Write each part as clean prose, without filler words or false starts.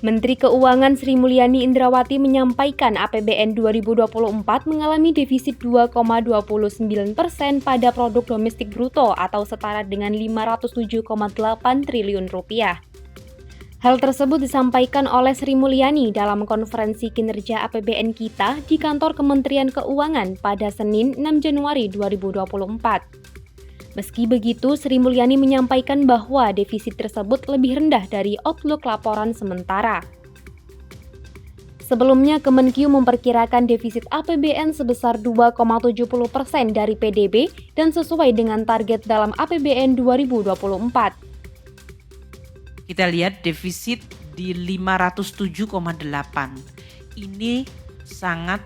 Menteri Keuangan Sri Mulyani Indrawati menyampaikan APBN 2024 mengalami defisit 2,29% pada produk domestik bruto atau setara dengan 507,8 triliun rupiah. Hal tersebut disampaikan oleh Sri Mulyani dalam konferensi kinerja APBN kita di kantor Kementerian Keuangan pada Senin 6 Januari 2024. Meski begitu, Sri Mulyani menyampaikan bahwa defisit tersebut lebih rendah dari outlook laporan sementara. Sebelumnya, Kemenkyu memperkirakan defisit APBN sebesar 2,70% dari PDB dan sesuai dengan target dalam APBN 2024. Kita lihat defisit di 507,8. Ini sangat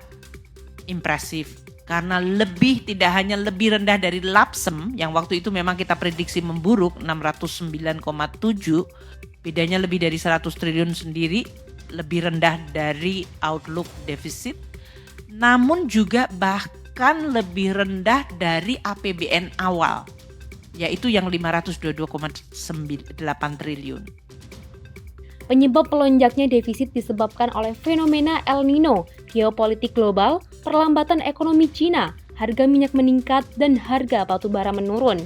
impresif. Karena tidak hanya lebih rendah dari LAPSEM yang waktu itu memang kita prediksi memburuk 609,7, bedanya lebih dari 100 triliun sendiri, lebih rendah dari outlook defisit, namun juga bahkan lebih rendah dari APBN awal, yaitu yang 522,8 triliun. Penyebab melonjaknya defisit disebabkan oleh fenomena El Nino, geopolitik global, perlambatan ekonomi Cina, harga minyak meningkat, dan harga batubara menurun.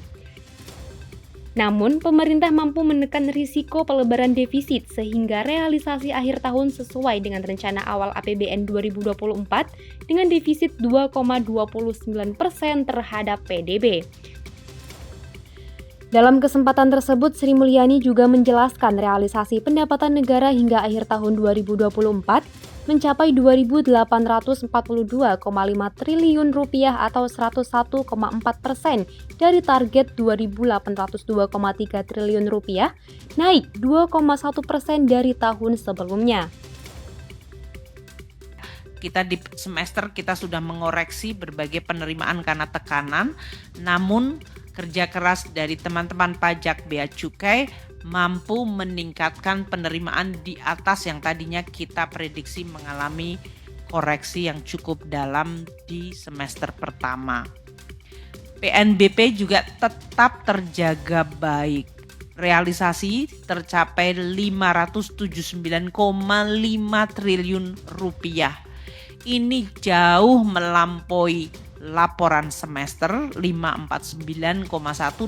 Namun, pemerintah mampu menekan risiko pelebaran defisit sehingga realisasi akhir tahun sesuai dengan rencana awal APBN 2024 dengan defisit 2,29% terhadap PDB. Dalam kesempatan tersebut, Sri Mulyani juga menjelaskan realisasi pendapatan negara hingga akhir tahun 2024 mencapai 2.842,5 triliun rupiah atau 101,4% dari target 2.802,3 triliun rupiah, naik 2,1% dari tahun sebelumnya. Kita di semester kita sudah mengoreksi berbagai penerimaan karena tekanan, namun kerja keras dari teman-teman pajak Bea Cukai mampu meningkatkan penerimaan di atas yang tadinya kita prediksi mengalami koreksi yang cukup dalam di semester pertama. PNBP juga tetap terjaga baik. Realisasi tercapai 579,5 triliun rupiah. Ini jauh melampaui laporan semester 549,1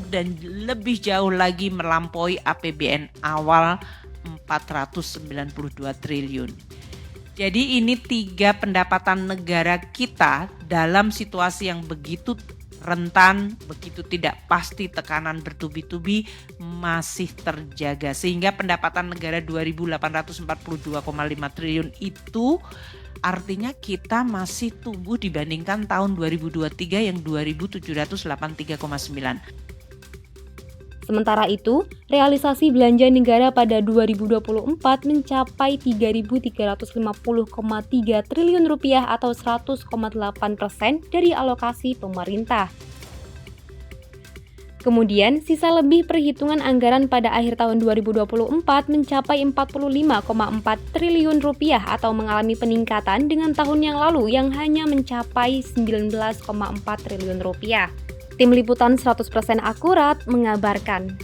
dan lebih jauh lagi melampaui APBN awal 492 triliun. Jadi ini 3 pendapatan negara kita dalam situasi yang begitu rentan, begitu tidak pasti, tekanan bertubi-tubi masih terjaga. Sehingga pendapatan negara 2.842,5 triliun itu artinya kita masih tumbuh dibandingkan tahun 2023 yang 2.783,9. Sementara itu, realisasi belanja negara pada 2024 mencapai 3.350,3 triliun rupiah atau 100,8% dari alokasi pemerintah. Kemudian, sisa lebih perhitungan anggaran pada akhir tahun 2024 mencapai 45,4 triliun rupiah atau mengalami peningkatan dengan tahun yang lalu yang hanya mencapai 19,4 triliun rupiah. Tim Liputan 100% Akurat mengabarkan.